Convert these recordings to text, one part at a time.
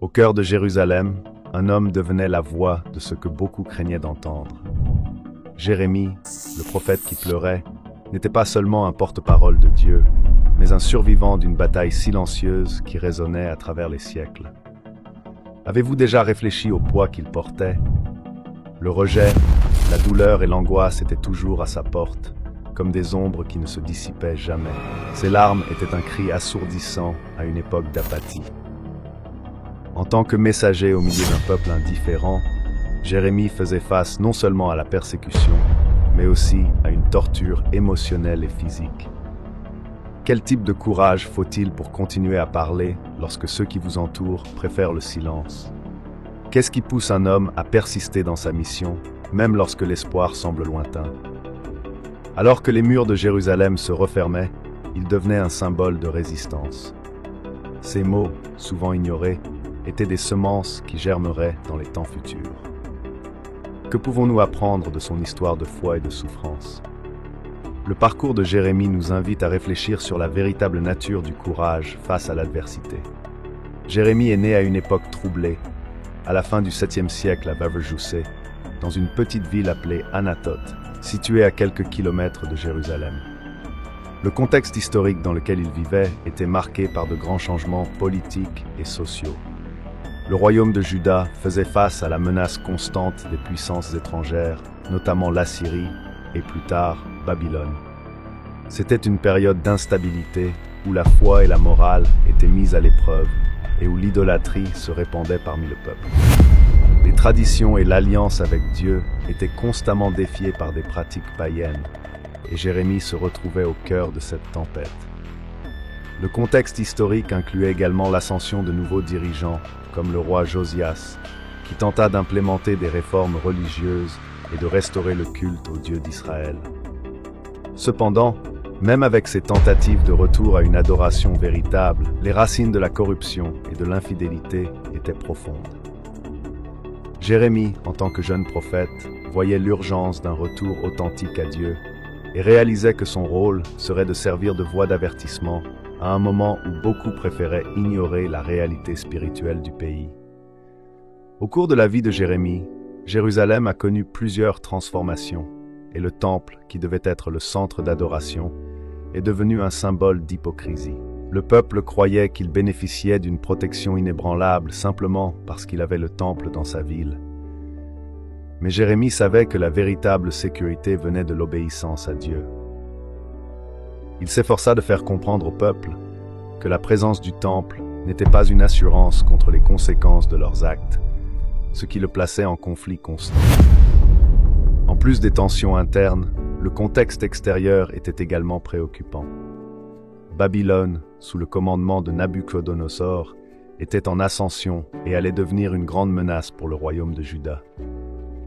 Au cœur de Jérusalem, un homme devenait la voix de ce que beaucoup craignaient d'entendre. Jérémie, le prophète qui pleurait, n'était pas seulement un porte-parole de Dieu, mais un survivant d'une bataille silencieuse qui résonnait à travers les siècles. Avez-vous déjà réfléchi au poids qu'il portait? Le rejet, la douleur et l'angoisse étaient toujours à sa porte, comme des ombres qui ne se dissipaient jamais. Ses larmes étaient un cri assourdissant à une époque d'apathie. En tant que messager au milieu d'un peuple indifférent, Jérémie faisait face non seulement à la persécution, mais aussi à une torture émotionnelle et physique. Quel type de courage faut-il pour continuer à parler lorsque ceux qui vous entourent préfèrent le silence? Qu'est-ce qui pousse un homme à persister dans sa mission, même lorsque l'espoir semble lointain? Alors que les murs de Jérusalem se refermaient, il devenait un symbole de résistance. Ces mots, souvent ignorés, étaient des semences qui germeraient dans les temps futurs. Que pouvons-nous apprendre de son histoire de foi et de souffrance? Le parcours de Jérémie nous invite à réfléchir sur la véritable nature du courage face à l'adversité. Jérémie est né à une époque troublée, à la fin du 7e siècle à Baver-Joussé, dans une petite ville appelée Anathoth, située à quelques kilomètres de Jérusalem. Le contexte historique dans lequel il vivait était marqué par de grands changements politiques et sociaux. Le royaume de Juda faisait face à la menace constante des puissances étrangères, notamment l'Assyrie et plus tard Babylone. C'était une période d'instabilité où la foi et la morale étaient mises à l'épreuve et où l'idolâtrie se répandait parmi le peuple. Les traditions et l'alliance avec Dieu étaient constamment défiées par des pratiques païennes, et Jérémie se retrouvait au cœur de cette tempête. Le contexte historique incluait également l'ascension de nouveaux dirigeants, comme le roi Josias, qui tenta d'implémenter des réformes religieuses et de restaurer le culte au Dieu d'Israël. Cependant, même avec ces tentatives de retour à une adoration véritable, les racines de la corruption et de l'infidélité étaient profondes. Jérémie, en tant que jeune prophète, voyait l'urgence d'un retour authentique à Dieu et réalisait que son rôle serait de servir de voix d'avertissement à un moment où beaucoup préféraient ignorer la réalité spirituelle du pays. Au cours de la vie de Jérémie, Jérusalem a connu plusieurs transformations, et le temple, qui devait être le centre d'adoration, est devenu un symbole d'hypocrisie. Le peuple croyait qu'il bénéficiait d'une protection inébranlable simplement parce qu'il avait le temple dans sa ville. Mais Jérémie savait que la véritable sécurité venait de l'obéissance à Dieu. Il s'efforça de faire comprendre au peuple que la présence du temple n'était pas une assurance contre les conséquences de leurs actes, ce qui le plaçait en conflit constant. En plus des tensions internes, le contexte extérieur était également préoccupant. Babylone, sous le commandement de Nabuchodonosor, était en ascension et allait devenir une grande menace pour le royaume de Juda.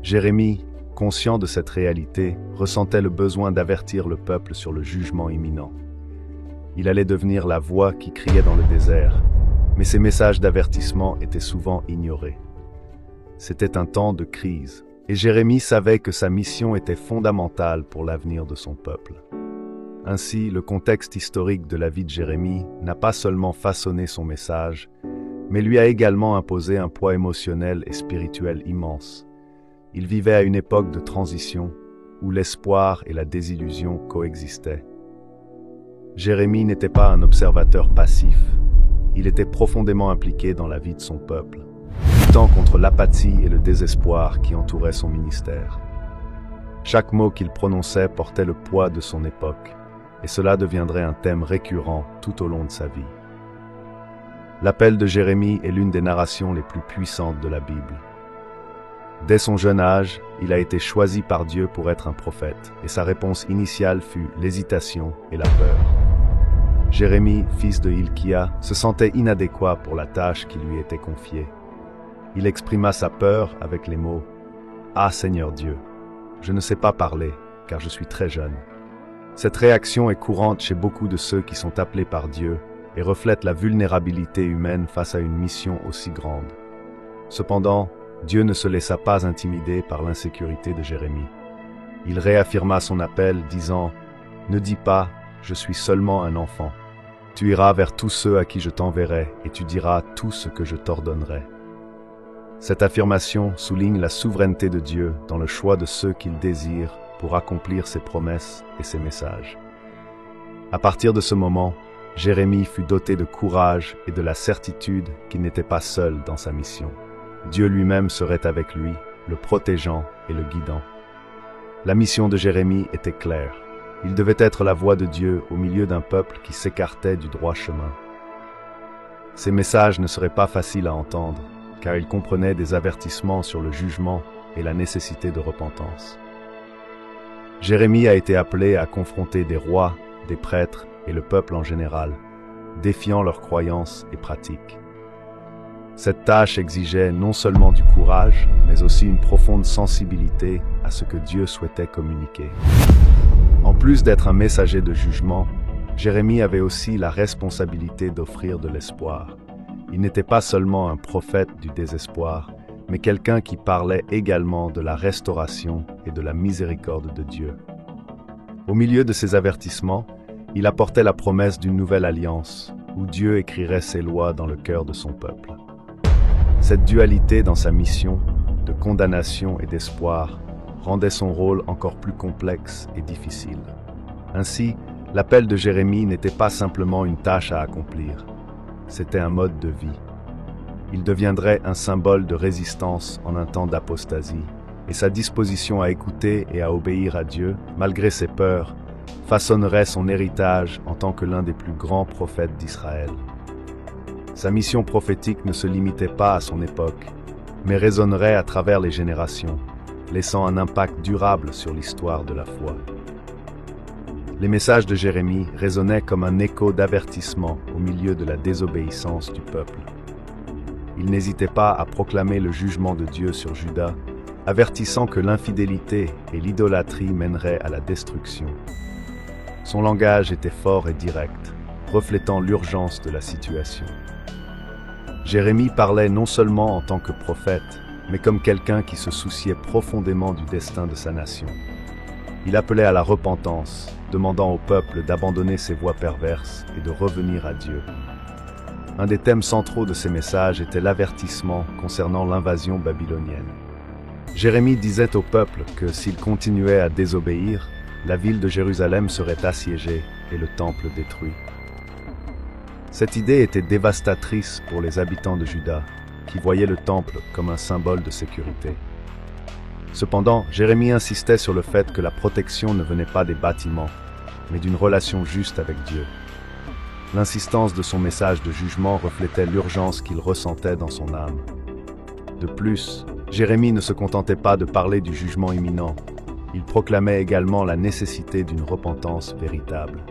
Jérémie, conscient de cette réalité, ressentait le besoin d'avertir le peuple sur le jugement imminent. Il allait devenir la voix qui criait dans le désert, mais ces messages d'avertissement étaient souvent ignorés. C'était un temps de crise, et Jérémie savait que sa mission était fondamentale pour l'avenir de son peuple. Ainsi, le contexte historique de la vie de Jérémie n'a pas seulement façonné son message, mais lui a également imposé un poids émotionnel et spirituel immense. Il vivait à une époque de transition où l'espoir et la désillusion coexistaient. Jérémie n'était pas un observateur passif, il était profondément impliqué dans la vie de son peuple, luttant contre l'apathie et le désespoir qui entouraient son ministère. Chaque mot qu'il prononçait portait le poids de son époque, et cela deviendrait un thème récurrent tout au long de sa vie. L'appel de Jérémie est l'une des narrations les plus puissantes de la Bible. Dès son jeune âge, il a été choisi par Dieu pour être un prophète, et sa réponse initiale fut l'hésitation et la peur. Jérémie, fils de Hilkia, se sentait inadéquat pour la tâche qui lui était confiée. Il exprima sa peur avec les mots « Ah Seigneur Dieu, je ne sais pas parler, car je suis très jeune. » Cette réaction est courante chez beaucoup de ceux qui sont appelés par Dieu et reflète la vulnérabilité humaine face à une mission aussi grande. Cependant, Dieu ne se laissa pas intimider par l'insécurité de Jérémie. Il réaffirma son appel, disant « Ne dis pas, je suis seulement un enfant. Tu iras vers tous ceux à qui je t'enverrai, et tu diras tout ce que je t'ordonnerai. Cette affirmation souligne la souveraineté de Dieu dans le choix de ceux qu'il désire pour accomplir ses promesses et ses messages. À partir de ce moment, Jérémie fut doté de courage et de la certitude qu'il n'était pas seul dans sa mission. Dieu lui-même serait avec lui, le protégeant et le guidant. La mission de Jérémie était claire. Il devait être la voix de Dieu au milieu d'un peuple qui s'écartait du droit chemin. Ces messages ne seraient pas faciles à entendre, car ils comprenaient des avertissements sur le jugement et la nécessité de repentance. Jérémie a été appelé à confronter des rois, des prêtres et le peuple en général, défiant leurs croyances et pratiques. Cette tâche exigeait non seulement du courage, mais aussi une profonde sensibilité à ce que Dieu souhaitait communiquer. En plus d'être un messager de jugement, Jérémie avait aussi la responsabilité d'offrir de l'espoir. Il n'était pas seulement un prophète du désespoir, mais quelqu'un qui parlait également de la restauration et de la miséricorde de Dieu. Au milieu de ces avertissements, il apportait la promesse d'une nouvelle alliance, où Dieu écrirait ses lois dans le cœur de son peuple. Cette dualité dans sa mission, de condamnation et d'espoir, rendait son rôle encore plus complexe et difficile. Ainsi, l'appel de Jérémie n'était pas simplement une tâche à accomplir, c'était un mode de vie. Il deviendrait un symbole de résistance en un temps d'apostasie, et sa disposition à écouter et à obéir à Dieu, malgré ses peurs, façonnerait son héritage en tant que l'un des plus grands prophètes d'Israël. Sa mission prophétique ne se limitait pas à son époque, mais résonnerait à travers les générations, laissant un impact durable sur l'histoire de la foi. Les messages de Jérémie résonnaient comme un écho d'avertissement au milieu de la désobéissance du peuple. Il n'hésitait pas à proclamer le jugement de Dieu sur Juda, avertissant que l'infidélité et l'idolâtrie mèneraient à la destruction. Son langage était fort et direct, reflétant l'urgence de la situation. Jérémie parlait non seulement en tant que prophète, mais comme quelqu'un qui se souciait profondément du destin de sa nation. Il appelait à la repentance, demandant au peuple d'abandonner ses voies perverses et de revenir à Dieu. Un des thèmes centraux de ces messages était l'avertissement concernant l'invasion babylonienne. Jérémie disait au peuple que s'il continuait à désobéir, la ville de Jérusalem serait assiégée et le temple détruit. Cette idée était dévastatrice pour les habitants de Juda, qui voyaient le temple comme un symbole de sécurité. Cependant, Jérémie insistait sur le fait que la protection ne venait pas des bâtiments, mais d'une relation juste avec Dieu. L'insistance de son message de jugement reflétait l'urgence qu'il ressentait dans son âme. De plus, Jérémie ne se contentait pas de parler du jugement imminent, il proclamait également la nécessité d'une repentance véritable.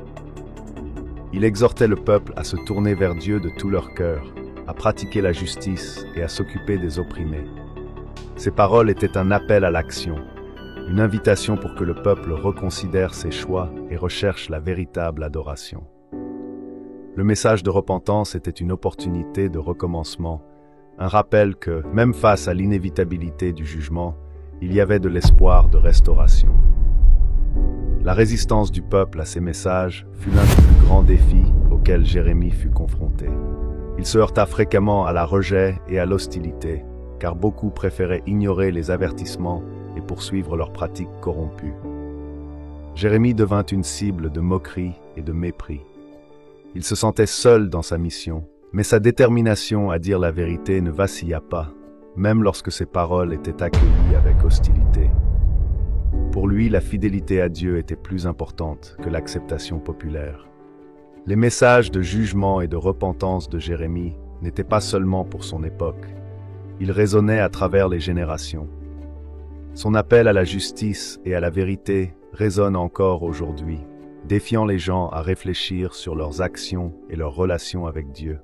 Il exhortait le peuple à se tourner vers Dieu de tout leur cœur, à pratiquer la justice et à s'occuper des opprimés. Ces paroles étaient un appel à l'action, une invitation pour que le peuple reconsidère ses choix et recherche la véritable adoration. Le message de repentance était une opportunité de recommencement, un rappel que, même face à l'inévitabilité du jugement, il y avait de l'espoir de restauration. La résistance du peuple à ces messages fut l'un des plus grands défis auxquels Jérémie fut confronté. Il se heurta fréquemment à la rejet et à l'hostilité, car beaucoup préféraient ignorer les avertissements et poursuivre leurs pratiques corrompues. Jérémie devint une cible de moquerie et de mépris. Il se sentait seul dans sa mission, mais sa détermination à dire la vérité ne vacilla pas, même lorsque ses paroles étaient accueillies avec hostilité. Pour lui, la fidélité à Dieu était plus importante que l'acceptation populaire. Les messages de jugement et de repentance de Jérémie n'étaient pas seulement pour son époque, ils résonnaient à travers les générations. Son appel à la justice et à la vérité résonne encore aujourd'hui, défiant les gens à réfléchir sur leurs actions et leurs relations avec Dieu.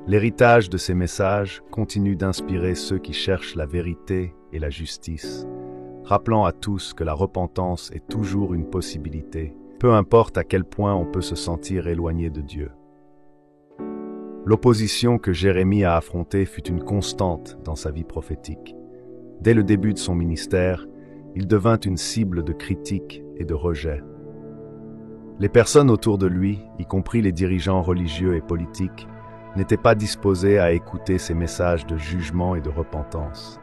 L'héritage de ces messages continue d'inspirer ceux qui cherchent la vérité et la justice, rappelant à tous que la repentance est toujours une possibilité, peu importe à quel point on peut se sentir éloigné de Dieu. L'opposition que Jérémie a affrontée fut une constante dans sa vie prophétique. Dès le début de son ministère, il devint une cible de critiques et de rejet. Les personnes autour de lui, y compris les dirigeants religieux et politiques, n'étaient pas disposées à écouter ses messages de jugement et de repentance.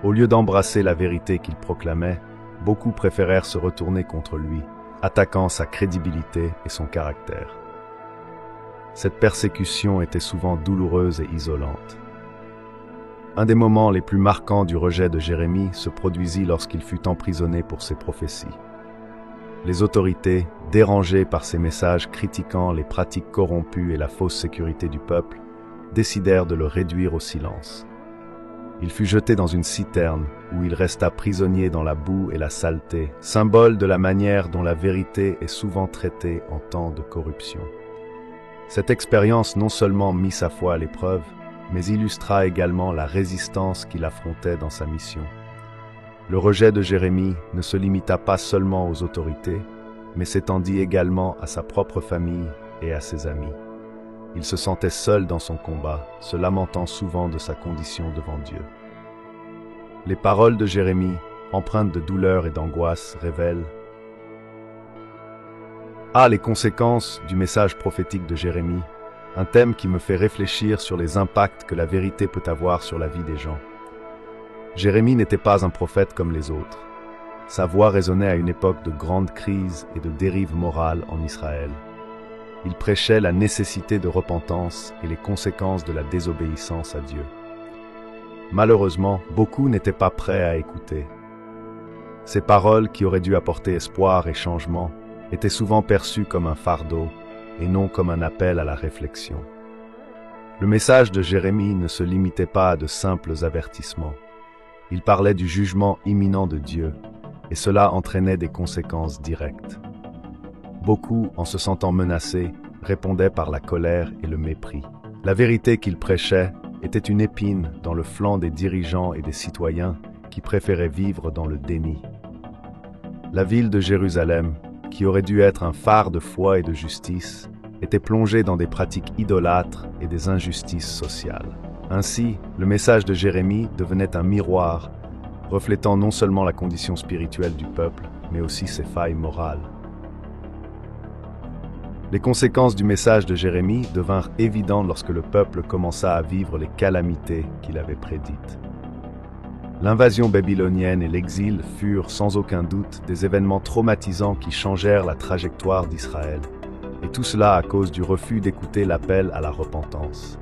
Au lieu d'embrasser la vérité qu'il proclamait, beaucoup préférèrent se retourner contre lui, attaquant sa crédibilité et son caractère. Cette persécution était souvent douloureuse et isolante. Un des moments les plus marquants du rejet de Jérémie se produisit lorsqu'il fut emprisonné pour ses prophéties. Les autorités, dérangées par ces messages critiquant les pratiques corrompues et la fausse sécurité du peuple, décidèrent de le réduire au silence. Il fut jeté dans une citerne où il resta prisonnier dans la boue et la saleté, symbole de la manière dont la vérité est souvent traitée en temps de corruption. Cette expérience non seulement mit sa foi à l'épreuve, mais illustra également la résistance qu'il affrontait dans sa mission. Le rejet de Jérémie ne se limita pas seulement aux autorités, mais s'étendit également à sa propre famille et à ses amis. Il se sentait seul dans son combat, se lamentant souvent de sa condition devant Dieu. Les paroles de Jérémie, empreintes de douleur et d'angoisse, révèlent les conséquences du message prophétique de Jérémie, un thème qui me fait réfléchir sur les impacts que la vérité peut avoir sur la vie des gens. Jérémie n'était pas un prophète comme les autres. Sa voix résonnait à une époque de grande crise et de dérive morale en Israël. Il prêchait la nécessité de repentance et les conséquences de la désobéissance à Dieu. Malheureusement, beaucoup n'étaient pas prêts à écouter. Ces paroles, qui auraient dû apporter espoir et changement, étaient souvent perçues comme un fardeau et non comme un appel à la réflexion. Le message de Jérémie ne se limitait pas à de simples avertissements. Il parlait du jugement imminent de Dieu, et cela entraînait des conséquences directes. Beaucoup, en se sentant menacés, répondaient par la colère et le mépris. La vérité qu'il prêchait était une épine dans le flanc des dirigeants et des citoyens qui préféraient vivre dans le déni. La ville de Jérusalem, qui aurait dû être un phare de foi et de justice, était plongée dans des pratiques idolâtres et des injustices sociales. Ainsi, le message de Jérémie devenait un miroir, reflétant non seulement la condition spirituelle du peuple, mais aussi ses failles morales. Les conséquences du message de Jérémie devinrent évidentes lorsque le peuple commença à vivre les calamités qu'il avait prédites. L'invasion babylonienne et l'exil furent sans aucun doute des événements traumatisants qui changèrent la trajectoire d'Israël, et tout cela à cause du refus d'écouter l'appel à la repentance.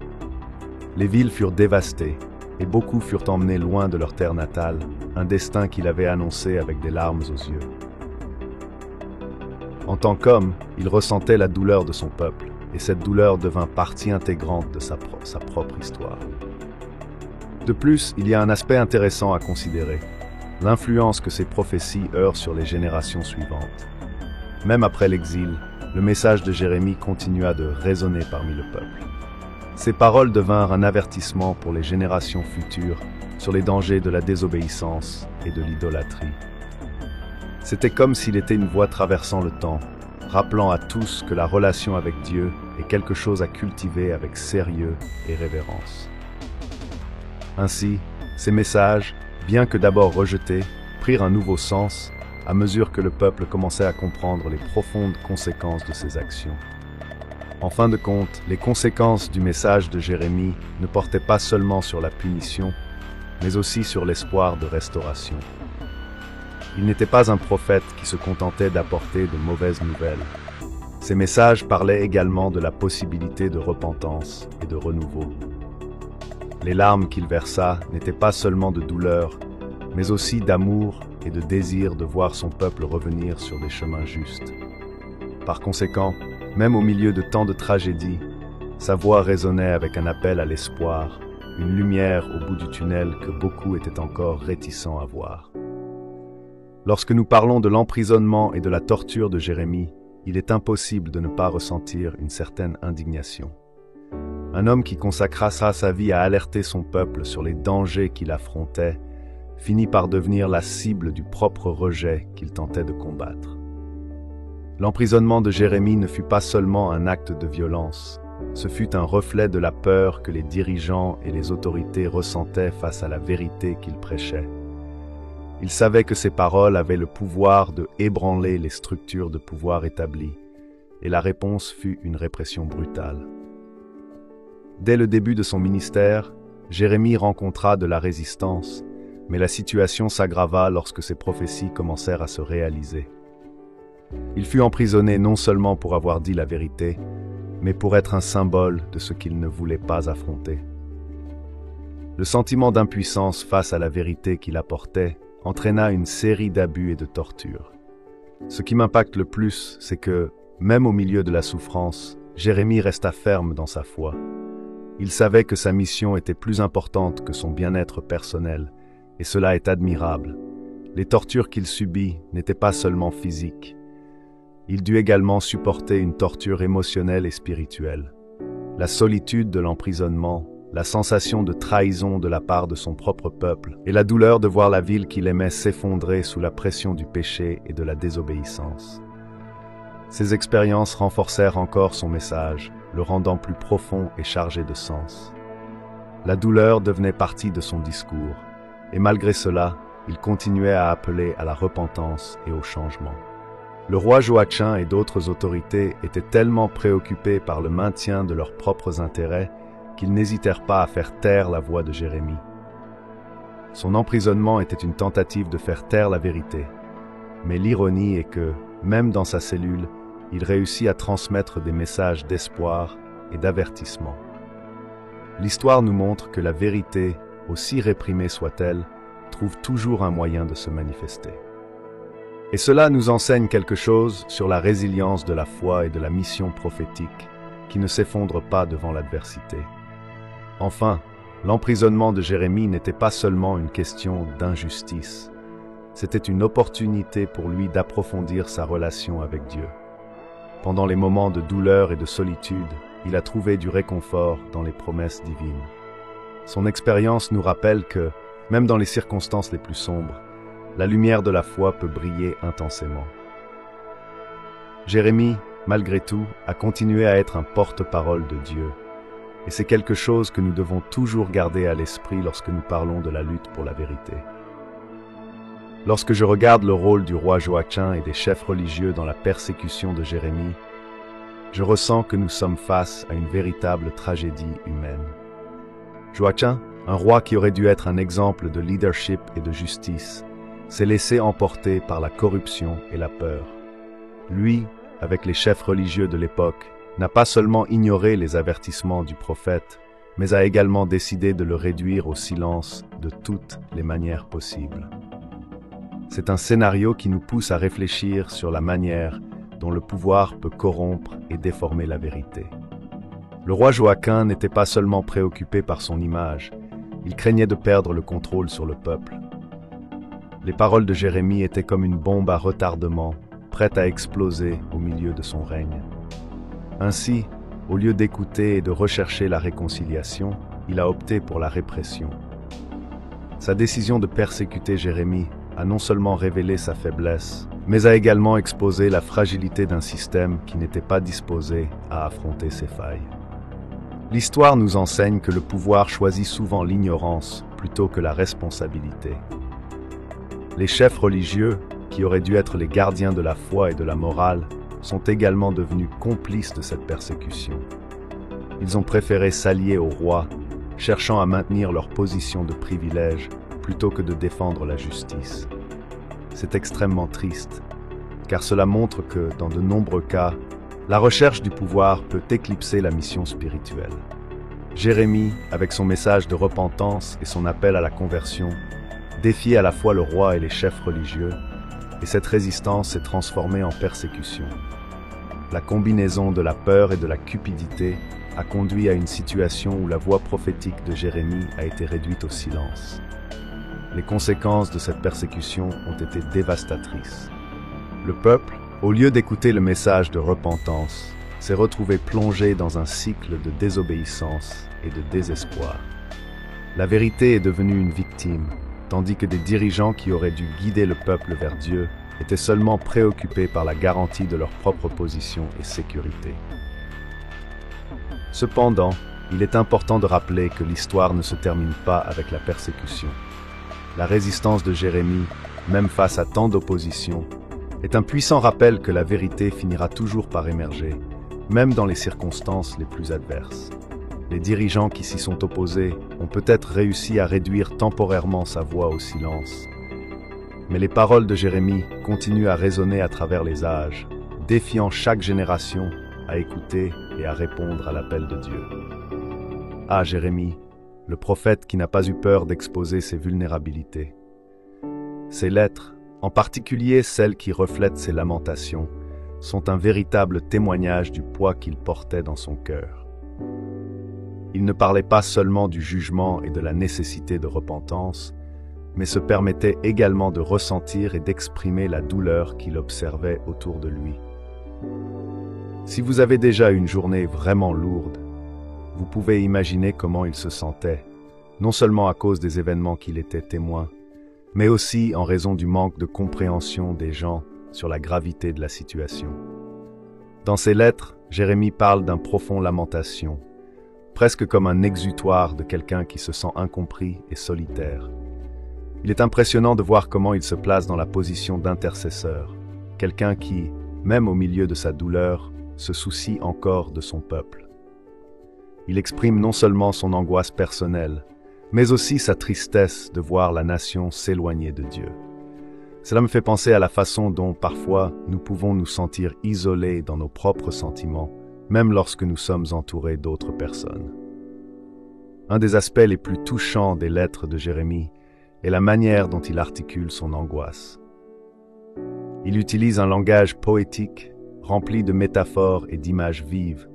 Les villes furent dévastées, et beaucoup furent emmenés loin de leur terre natale, un destin qu'il avait annoncé avec des larmes aux yeux. En tant qu'homme, il ressentait la douleur de son peuple, et cette douleur devint partie intégrante de sa propre histoire. De plus, il y a un aspect intéressant à considérer, l'influence que ces prophéties eurent sur les générations suivantes. Même après l'exil, le message de Jérémie continua de résonner parmi le peuple. Ces paroles devinrent un avertissement pour les générations futures sur les dangers de la désobéissance et de l'idolâtrie. C'était comme s'il était une voix traversant le temps, rappelant à tous que la relation avec Dieu est quelque chose à cultiver avec sérieux et révérence. Ainsi, ces messages, bien que d'abord rejetés, prirent un nouveau sens à mesure que le peuple commençait à comprendre les profondes conséquences de ses actions. En fin de compte, les conséquences du message de Jérémie ne portaient pas seulement sur la punition, mais aussi sur l'espoir de restauration. Il n'était pas un prophète qui se contentait d'apporter de mauvaises nouvelles. Ces messages parlaient également de la possibilité de repentance et de renouveau. Les larmes qu'il versa n'étaient pas seulement de douleur, mais aussi d'amour et de désir de voir son peuple revenir sur des chemins justes. Par conséquent, même au milieu de tant de tragédies, sa voix résonnait avec un appel à l'espoir, une lumière au bout du tunnel que beaucoup étaient encore réticents à voir. Lorsque nous parlons de l'emprisonnement et de la torture de Jérémie, il est impossible de ne pas ressentir une certaine indignation. Un homme qui consacra sa vie à alerter son peuple sur les dangers qu'il affrontait, finit par devenir la cible du propre rejet qu'il tentait de combattre. L'emprisonnement de Jérémie ne fut pas seulement un acte de violence, ce fut un reflet de la peur que les dirigeants et les autorités ressentaient face à la vérité qu'il prêchait. Il savait que ses paroles avaient le pouvoir de ébranler les structures de pouvoir établies, et la réponse fut une répression brutale. Dès le début de son ministère, Jérémie rencontra de la résistance, mais la situation s'aggrava lorsque ses prophéties commencèrent à se réaliser. Il fut emprisonné non seulement pour avoir dit la vérité, mais pour être un symbole de ce qu'il ne voulait pas affronter. Le sentiment d'impuissance face à la vérité qu'il apportait entraîna une série d'abus et de tortures. Ce qui m'impacte le plus, c'est que, même au milieu de la souffrance, Jérémie resta ferme dans sa foi. Il savait que sa mission était plus importante que son bien-être personnel, et cela est admirable. Les tortures qu'il subit n'étaient pas seulement physiques. Il dut également supporter une torture émotionnelle et spirituelle. La solitude de l'emprisonnement, la sensation de trahison de la part de son propre peuple, et la douleur de voir la ville qu'il aimait s'effondrer sous la pression du péché et de la désobéissance. Ces expériences renforcèrent encore son message, le rendant plus profond et chargé de sens. La douleur devenait partie de son discours, et malgré cela, il continuait à appeler à la repentance et au changement. Le roi Joachim et d'autres autorités étaient tellement préoccupés par le maintien de leurs propres intérêts qu'ils n'hésitèrent pas à faire taire la voix de Jérémie. Son emprisonnement était une tentative de faire taire la vérité, mais l'ironie est que, même dans sa cellule, il réussit à transmettre des messages d'espoir et d'avertissement. L'histoire nous montre que la vérité, aussi réprimée soit-elle, trouve toujours un moyen de se manifester. Et cela nous enseigne quelque chose sur la résilience de la foi et de la mission prophétique, qui ne s'effondre pas devant l'adversité. Enfin, l'emprisonnement de Jérémie n'était pas seulement une question d'injustice, c'était une opportunité pour lui d'approfondir sa relation avec Dieu. Pendant les moments de douleur et de solitude, il a trouvé du réconfort dans les promesses divines. Son expérience nous rappelle que, même dans les circonstances les plus sombres, la lumière de la foi peut briller intensément. Jérémie, malgré tout, a continué à être un porte-parole de Dieu, et c'est quelque chose que nous devons toujours garder à l'esprit lorsque nous parlons de la lutte pour la vérité. Lorsque je regarde le rôle du roi Joachim et des chefs religieux dans la persécution de Jérémie, je ressens que nous sommes face à une véritable tragédie humaine. Joachim, un roi qui aurait dû être un exemple de leadership et de justice, s'est laissé emporter par la corruption et la peur. Lui, avec les chefs religieux de l'époque, n'a pas seulement ignoré les avertissements du prophète, mais a également décidé de le réduire au silence de toutes les manières possibles. C'est un scénario qui nous pousse à réfléchir sur la manière dont le pouvoir peut corrompre et déformer la vérité. Le roi Joachim n'était pas seulement préoccupé par son image, il craignait de perdre le contrôle sur le peuple. Les paroles de Jérémie étaient comme une bombe à retardement, prête à exploser au milieu de son règne. Ainsi, au lieu d'écouter et de rechercher la réconciliation, il a opté pour la répression. Sa décision de persécuter Jérémie a non seulement révélé sa faiblesse, mais a également exposé la fragilité d'un système qui n'était pas disposé à affronter ses failles. L'histoire nous enseigne que le pouvoir choisit souvent l'ignorance plutôt que la responsabilité. Les chefs religieux, qui auraient dû être les gardiens de la foi et de la morale, sont également devenus complices de cette persécution. Ils ont préféré s'allier au roi, cherchant à maintenir leur position de privilège plutôt que de défendre la justice. C'est extrêmement triste, car cela montre que, dans de nombreux cas, la recherche du pouvoir peut éclipser la mission spirituelle. Jérémie, avec son message de repentance et son appel à la conversion, défiait à la fois le roi et les chefs religieux, et cette résistance s'est transformée en persécution. La combinaison de la peur et de la cupidité a conduit à une situation où la voix prophétique de Jérémie a été réduite au silence. Les conséquences de cette persécution ont été dévastatrices. Le peuple, au lieu d'écouter le message de repentance, s'est retrouvé plongé dans un cycle de désobéissance et de désespoir. La vérité est devenue une victime, tandis que des dirigeants qui auraient dû guider le peuple vers Dieu étaient seulement préoccupés par la garantie de leur propre position et sécurité. Cependant, il est important de rappeler que l'histoire ne se termine pas avec la persécution. la résistance de Jérémie, même face à tant d'opposition, est un puissant rappel que la vérité finira toujours par émerger, même dans les circonstances les plus adverses. Les dirigeants qui s'y sont opposés ont peut-être réussi à réduire temporairement sa voix au silence. Mais les paroles de Jérémie continuent à résonner à travers les âges, défiant chaque génération à écouter et à répondre à l'appel de Dieu. Ah, Jérémie, le prophète qui n'a pas eu peur d'exposer ses vulnérabilités. Ses lettres, en particulier celles qui reflètent ses lamentations, sont un véritable témoignage du poids qu'il portait dans son cœur. Il ne parlait pas seulement du jugement et de la nécessité de repentance, mais se permettait également de ressentir et d'exprimer la douleur qu'il observait autour de lui. Si vous avez déjà une journée vraiment lourde, vous pouvez imaginer comment il se sentait, non seulement à cause des événements qu'il était témoin, mais aussi en raison du manque de compréhension des gens sur la gravité de la situation. Dans ses lettres, Jérémie parle d'un profond lamentation, presque comme un exutoire de quelqu'un qui se sent incompris et solitaire. Il est impressionnant de voir comment il se place dans la position d'intercesseur, quelqu'un qui, même au milieu de sa douleur, se soucie encore de son peuple. Il exprime non seulement son angoisse personnelle, mais aussi sa tristesse de voir la nation s'éloigner de Dieu. Cela me fait penser à la façon dont, parfois, nous pouvons nous sentir isolés dans nos propres sentiments, même lorsque nous sommes entourés d'autres personnes. Un des aspects les plus touchants des lettres de Jérémie est la manière dont il articule son angoisse. Il utilise un langage poétique, rempli de métaphores et d'images vives,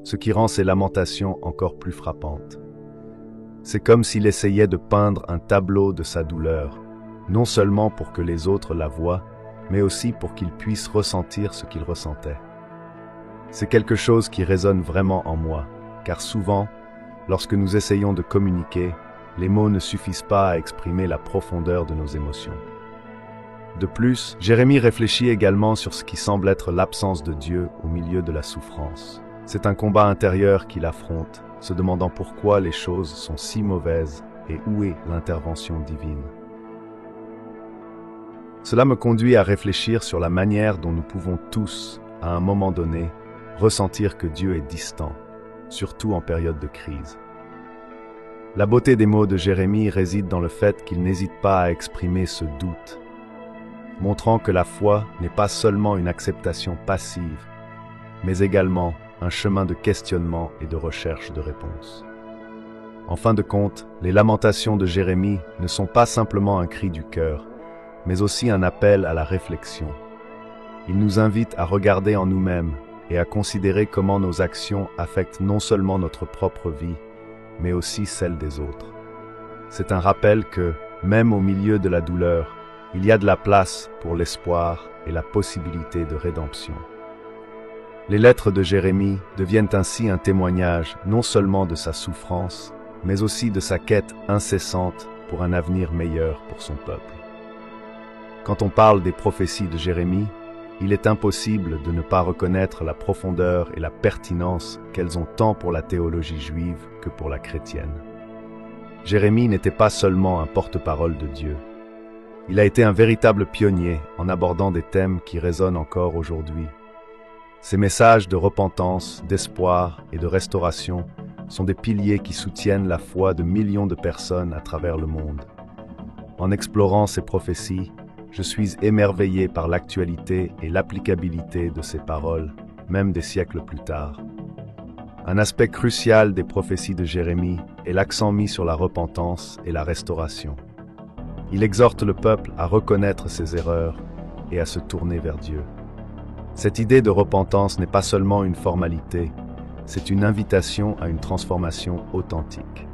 ce qui rend ses lamentations encore plus frappantes. C'est comme s'il essayait de peindre un tableau de sa douleur, non seulement pour que les autres la voient, mais aussi pour qu'ils puissent ressentir ce qu'il ressentait. C'est quelque chose qui résonne vraiment en moi, car souvent, lorsque nous essayons de communiquer, les mots ne suffisent pas à exprimer la profondeur de nos émotions. De plus, Jérémie réfléchit également sur ce qui semble être l'absence de Dieu au milieu de la souffrance. C'est un combat intérieur qu'il affronte, se demandant pourquoi les choses sont si mauvaises et où est l'intervention divine. Cela me conduit à réfléchir sur la manière dont nous pouvons tous, à un moment donné, ressentir que Dieu est distant, surtout en période de crise. La beauté des mots de Jérémie réside dans le fait qu'il n'hésite pas à exprimer ce doute, montrant que la foi n'est pas seulement une acceptation passive, mais également un chemin de questionnement et de recherche de réponses. En fin de compte, les lamentations de Jérémie ne sont pas simplement un cri du cœur, mais aussi un appel à la réflexion. Il nous invite à regarder en nous-mêmes et à considérer comment nos actions affectent non seulement notre propre vie, mais aussi celle des autres. C'est un rappel que, même au milieu de la douleur, il y a de la place pour l'espoir et la possibilité de rédemption. Les lettres de Jérémie deviennent ainsi un témoignage non seulement de sa souffrance, mais aussi de sa quête incessante pour un avenir meilleur pour son peuple. Quand on parle des prophéties de Jérémie, il est impossible de ne pas reconnaître la profondeur et la pertinence qu'elles ont tant pour la théologie juive que pour la chrétienne. Jérémie n'était pas seulement un porte-parole de Dieu. Il a été un véritable pionnier en abordant des thèmes qui résonnent encore aujourd'hui. Ces messages de repentance, d'espoir et de restauration sont des piliers qui soutiennent la foi de millions de personnes à travers le monde. En explorant ces prophéties, je suis émerveillé par l'actualité et l'applicabilité de ces paroles, même des siècles plus tard. Un aspect crucial des prophéties de Jérémie est l'accent mis sur la repentance et la restauration. Il exhorte le peuple à reconnaître ses erreurs et à se tourner vers Dieu. Cette idée de repentance n'est pas seulement une formalité, c'est une invitation à une transformation authentique.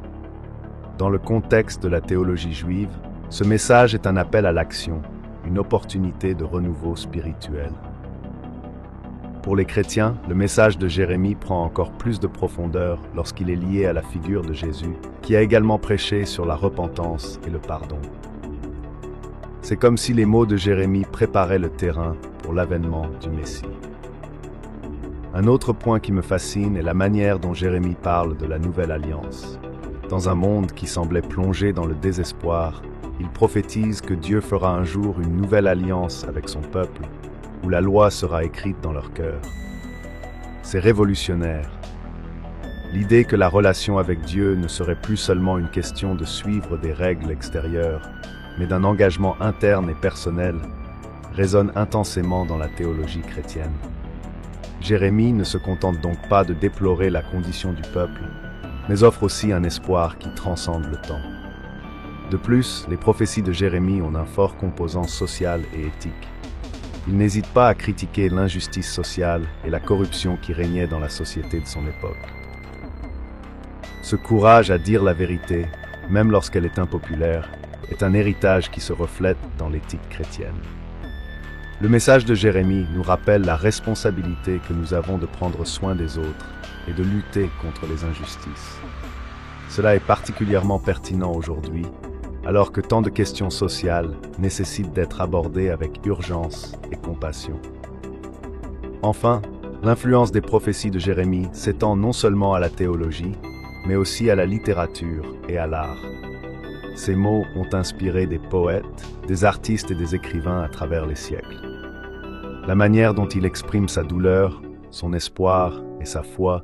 Dans le contexte de la théologie juive, ce message est un appel à l'action, une opportunité de renouveau spirituel. Pour les chrétiens, le message de Jérémie prend encore plus de profondeur lorsqu'il est lié à la figure de Jésus, qui a également prêché sur la repentance et le pardon. C'est comme si les mots de Jérémie préparaient le terrain pour l'avènement du Messie. Un autre point qui me fascine est la manière dont Jérémie parle de la nouvelle alliance. Dans un monde qui semblait plongé dans le désespoir, il prophétise que Dieu fera un jour une nouvelle alliance avec son peuple, où la loi sera écrite dans leur cœur. C'est révolutionnaire. L'idée que la relation avec Dieu ne serait plus seulement une question de suivre des règles extérieures, mais d'un engagement interne et personnel, résonne intensément dans la théologie chrétienne. Jérémie ne se contente donc pas de déplorer la condition du peuple, mais offre aussi un espoir qui transcende le temps. De plus, les prophéties de Jérémie ont un fort composant social et éthique. Il n'hésite pas à critiquer l'injustice sociale et la corruption qui régnait dans la société de son époque. Ce courage à dire la vérité, même lorsqu'elle est impopulaire, est un héritage qui se reflète dans l'éthique chrétienne. Le message de Jérémie nous rappelle la responsabilité que nous avons de prendre soin des autres et de lutter contre les injustices. Cela est particulièrement pertinent aujourd'hui, alors que tant de questions sociales nécessitent d'être abordées avec urgence et compassion. Enfin, l'influence des prophéties de Jérémie s'étend non seulement à la théologie, mais aussi à la littérature et à l'art. Ces mots ont inspiré des poètes, des artistes et des écrivains à travers les siècles. La manière dont il exprime sa douleur, son espoir et sa foi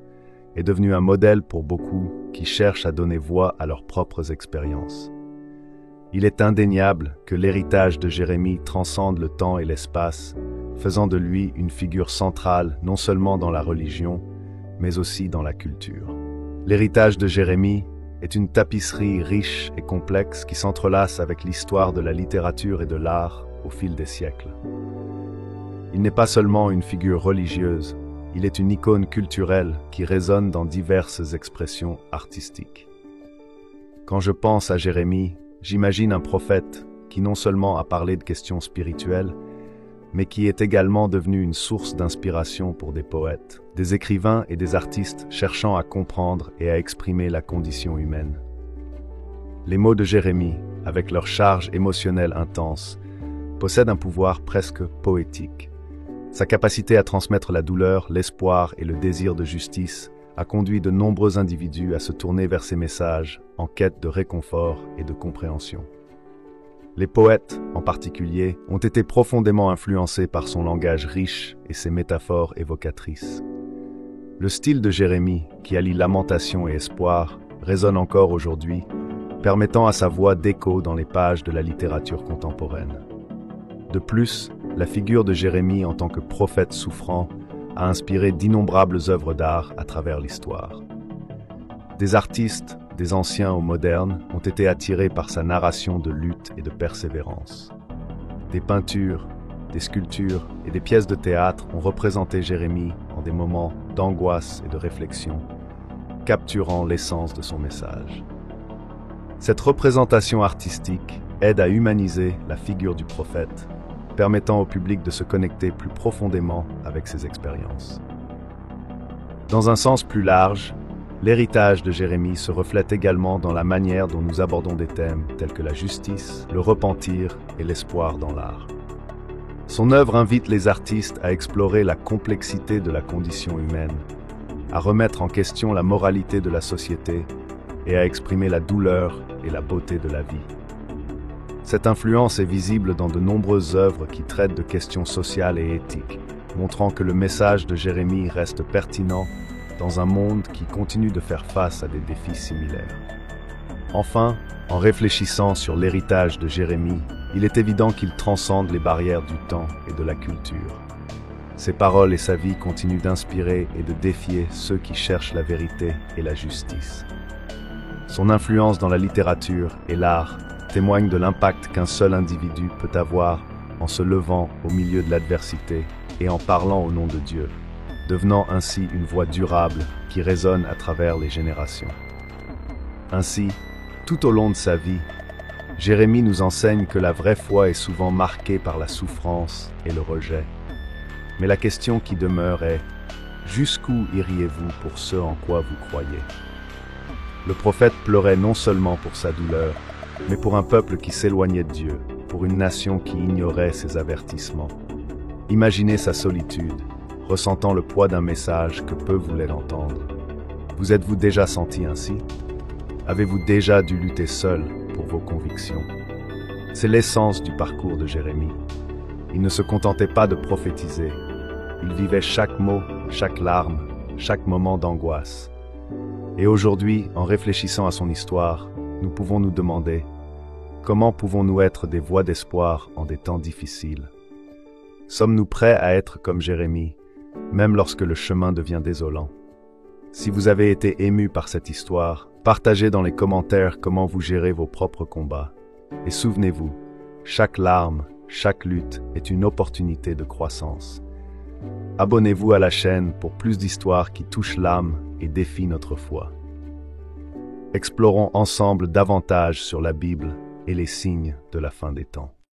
est devenue un modèle pour beaucoup qui cherchent à donner voix à leurs propres expériences. Il est indéniable que l'héritage de Jérémie transcende le temps et l'espace, faisant de lui une figure centrale non seulement dans la religion, mais aussi dans la culture. L'héritage de Jérémie est une tapisserie riche et complexe qui s'entrelace avec l'histoire de la littérature et de l'art au fil des siècles. Il n'est pas seulement une figure religieuse, il est une icône culturelle qui résonne dans diverses expressions artistiques. Quand je pense à Jérémie, j'imagine un prophète qui non seulement a parlé de questions spirituelles, mais qui est également devenu une source d'inspiration pour des poètes, des écrivains et des artistes cherchant à comprendre et à exprimer la condition humaine. Les mots de Jérémie, avec leur charge émotionnelle intense, possèdent un pouvoir presque poétique. Sa capacité à transmettre la douleur, l'espoir et le désir de justice a conduit de nombreux individus à se tourner vers ces messages en quête de réconfort et de compréhension. Les poètes, en particulier, ont été profondément influencés par son langage riche et ses métaphores évocatrices. Le style de Jérémie, qui allie lamentation et espoir, résonne encore aujourd'hui, permettant à sa voix d'écho dans les pages de la littérature contemporaine. De plus, la figure de Jérémie en tant que prophète souffrant a inspiré d'innombrables œuvres d'art à travers l'histoire. Des artistes, des anciens aux modernes, ont été attirés par sa narration de lutte et de persévérance. Des peintures, des sculptures et des pièces de théâtre ont représenté Jérémie en des moments d'angoisse et de réflexion, capturant l'essence de son message. Cette représentation artistique aide à humaniser la figure du prophète, permettant au public de se connecter plus profondément avec ses expériences. Dans un sens plus large, l'héritage de Jérémie se reflète également dans la manière dont nous abordons des thèmes tels que la justice, le repentir et l'espoir dans l'art. Son œuvre invite les artistes à explorer la complexité de la condition humaine, à remettre en question la moralité de la société et à exprimer la douleur et la beauté de la vie. Cette influence est visible dans de nombreuses œuvres qui traitent de questions sociales et éthiques, montrant que le message de Jérémie reste pertinent dans un monde qui continue de faire face à des défis similaires. Enfin, en réfléchissant sur l'héritage de Jérémie, il est évident qu'il transcende les barrières du temps et de la culture. Ses paroles et sa vie continuent d'inspirer et de défier ceux qui cherchent la vérité et la justice. Son influence dans la littérature et l'art témoigne de l'impact qu'un seul individu peut avoir en se levant au milieu de l'adversité et en parlant au nom de Dieu, devenant ainsi une voix durable qui résonne à travers les générations. Ainsi, tout au long de sa vie, Jérémie nous enseigne que la vraie foi est souvent marquée par la souffrance et le rejet. Mais la question qui demeure est, jusqu'où iriez-vous pour ce en quoi vous croyez? Le prophète pleurait non seulement pour sa douleur, mais pour un peuple qui s'éloignait de Dieu, pour une nation qui ignorait ses avertissements. Imaginez sa solitude, ressentant le poids d'un message que peu voulaient l'entendre. Vous êtes-vous déjà senti ainsi? Avez-vous déjà dû lutter seul pour vos convictions? C'est l'essence du parcours de Jérémie. Il ne se contentait pas de prophétiser. Il vivait chaque mot, chaque larme, chaque moment d'angoisse. Et aujourd'hui, en réfléchissant à son histoire, nous pouvons nous demander comment pouvons-nous être des voix d'espoir en des temps difficiles? Sommes-nous prêts à être comme Jérémie, même lorsque le chemin devient désolant? Si vous avez été ému par cette histoire, partagez dans les commentaires comment vous gérez vos propres combats. Et souvenez-vous, chaque larme, chaque lutte est une opportunité de croissance. Abonnez-vous à la chaîne pour plus d'histoires qui touchent l'âme et défient notre foi. Explorons ensemble davantage sur la Bible et les signes de la fin des temps.